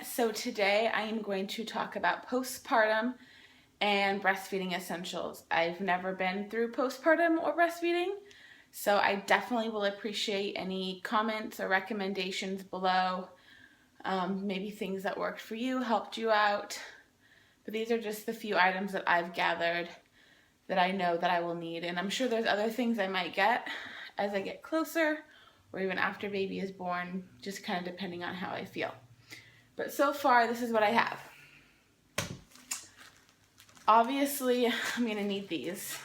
So today I am going to talk about postpartum and breastfeeding essentials. I've never been through postpartum or breastfeeding, so I definitely will appreciate any comments or recommendations below. Maybe things that worked for you, helped you out. But these are just the few items that I've gathered that I know that I will need. And I'm sure there's other things I might get as I get closer or even after baby is born, just kind of depending on how I feel. But so far, this is what I have. Obviously, I'm going to need these.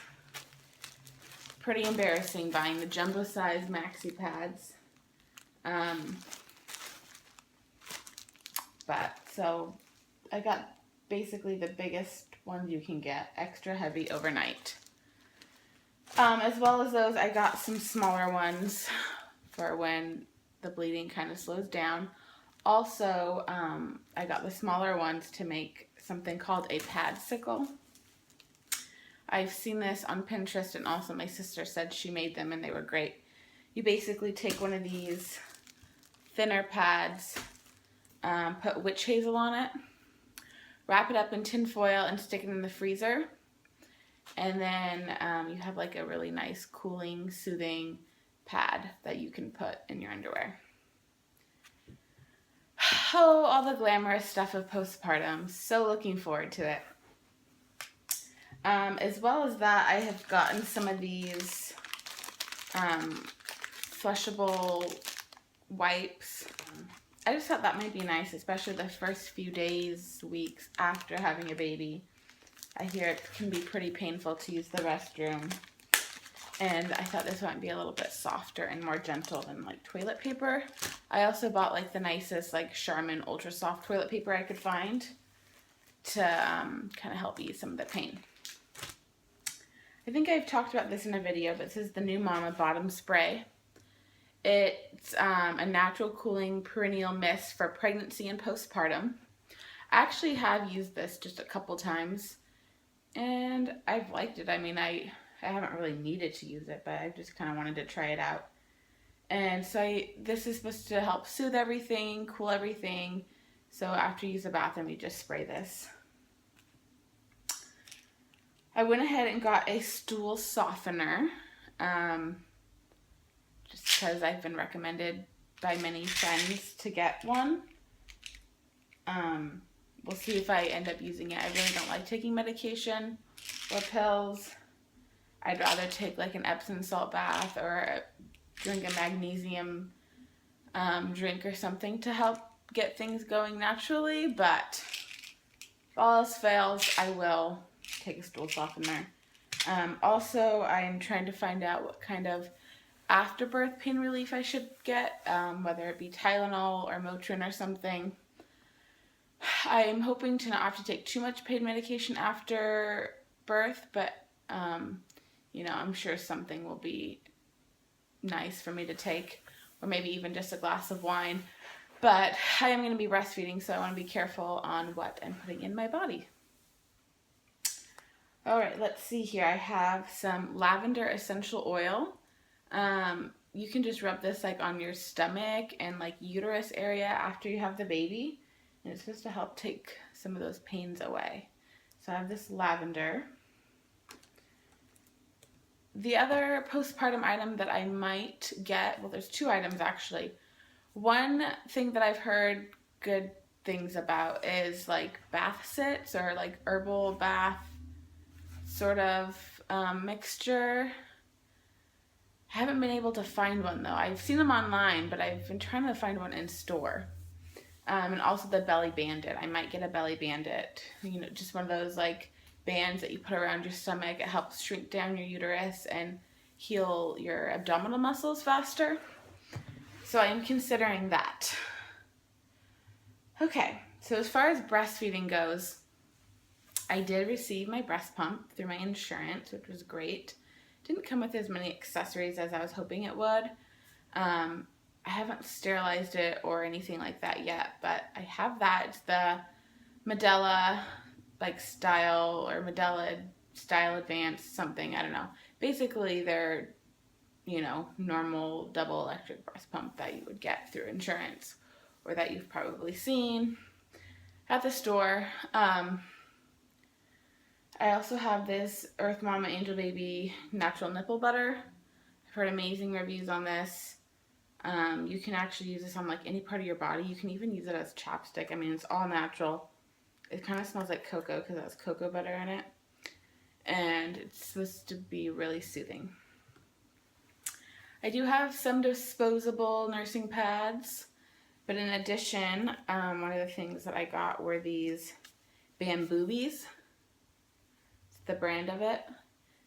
Pretty embarrassing buying the jumbo size maxi pads. So I got basically the biggest ones you can get, extra heavy overnight. As well as those, I got some smaller ones for when the bleeding kind of slows down. Also, I got the smaller ones to make something called a pad sickle. I've seen this on Pinterest, and also my sister said she made them and they were great. You basically take one of these thinner pads, put witch hazel on it, wrap it up in tin foil and stick it in the freezer. And then you have like a really nice cooling, soothing pad that you can put in your underwear. Oh, all the glamorous stuff of postpartum. So looking forward to it. As well as that, I have gotten some of these flushable wipes. I just thought that might be nice, especially the first few days, weeks after having a baby. I hear it can be pretty painful to use the restroom. And I thought this might be a little bit softer and more gentle than like toilet paper. I also bought like the nicest like Charmin Ultra Soft toilet paper I could find to kind of help ease some of the pain. I think I've talked about this in a video, but this is the New Mama Bottom Spray. It's a natural cooling perennial mist for pregnancy and postpartum. I actually have used this just a couple times and I've liked it. I mean, I haven't really needed to use it, but I just kind of wanted to try it out. And so this is supposed to help soothe everything, cool everything. So after you use the bathroom, you just spray this. I went ahead and got a stool softener, just because I've been recommended by many friends to get one. We'll see if I end up using it. I really don't like taking medication or pills. I'd rather take like an Epsom salt bath or drink a magnesium drink or something to help get things going naturally. But if all else fails, I will take a stool softener. Also, I am trying to find out what kind of afterbirth pain relief I should get, whether it be Tylenol or Motrin or something. I am hoping to not have to take too much pain medication after birth, but you know, I'm sure something will be nice for me to take, or maybe even just a glass of wine. But I am going to be breastfeeding, so I want to be careful on what I'm putting in my body. All right, let's see here. I have some lavender essential oil. You can just rub this like on your stomach and like uterus area after you have the baby, and it's supposed to help take some of those pains away. So I have this lavender. The other postpartum item that I might get, well, there's two items actually. One thing that I've heard good things about is like bath sits or like herbal bath sort of mixture. I haven't been able to find one though. I've seen them online, but I've been trying to find one in store. And also the belly bandit. I might get a belly bandit. You know, just one of those like bands that you put around your stomach. It helps shrink down your uterus and heal your abdominal muscles faster. So I am considering that. Okay, so as far as breastfeeding goes, I did receive my breast pump through my insurance, which was great. Didn't come with as many accessories as I was hoping it would. I haven't sterilized it or anything like that yet, but I have that. It's the Medela like style or Medela style advanced something, I don't know. Basically they're, you know, normal double electric breast pump that you would get through insurance or that you've probably seen. at the store. I also have this Earth Mama Angel Baby natural nipple butter. I've heard amazing reviews on this. You can actually use this on like any part of your body. You can even use it as chapstick. I mean, it's all natural. It kind of smells like cocoa because it has cocoa butter in it. And it's supposed to be really soothing. I do have some disposable nursing pads. But in addition, one of the things that I got were these Bamboobies. It's the brand of it.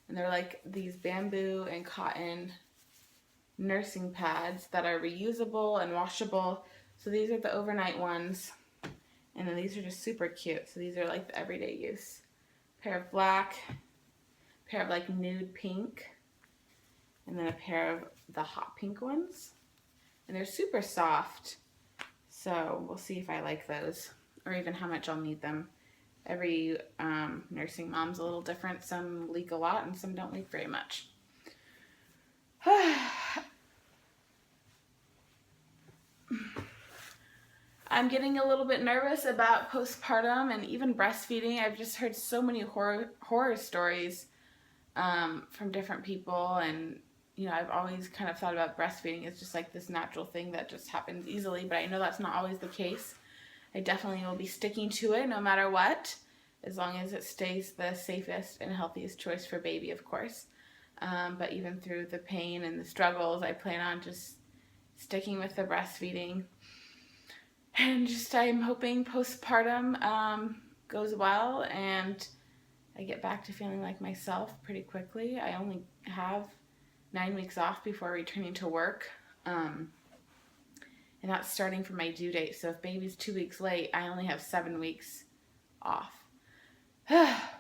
And they're like these bamboo and cotton nursing pads that are reusable and washable. So these are the overnight ones. And then these are just super cute. So these are like the everyday use. Pair of black, pair of like nude pink, and then a pair of the hot pink ones. And they're super soft. So we'll see if I like those or even how much I'll need them. Every nursing mom's a little different. Some leak a lot and some don't leak very much. I'm getting a little bit nervous about postpartum and even breastfeeding. I've just heard so many horror stories from different people, and you know, I've always kind of thought about breastfeeding as just like this natural thing that just happens easily, but I know that's not always the case. I definitely will be sticking to it no matter what, as long as it stays the safest and healthiest choice for baby, of course. But even through the pain and the struggles, I plan on just sticking with the breastfeeding. And just I'm hoping postpartum goes well and I get back to feeling like myself pretty quickly. I only have 9 weeks off before returning to work. And that's starting from my due date. So if baby's 2 weeks late, I only have 7 weeks off,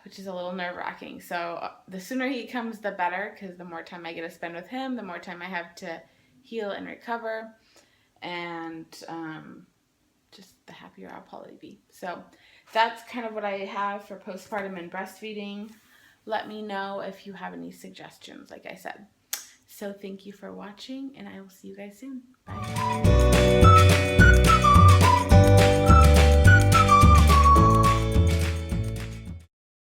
which is a little nerve-wracking. So the sooner he comes, the better, because the more time I get to spend with him, the more time I have to heal and recover, and just the happier I'll probably be. So that's kind of what I have for postpartum and breastfeeding. Let me know if you have any suggestions, like I said. So thank you for watching, and I will see you guys soon. Bye.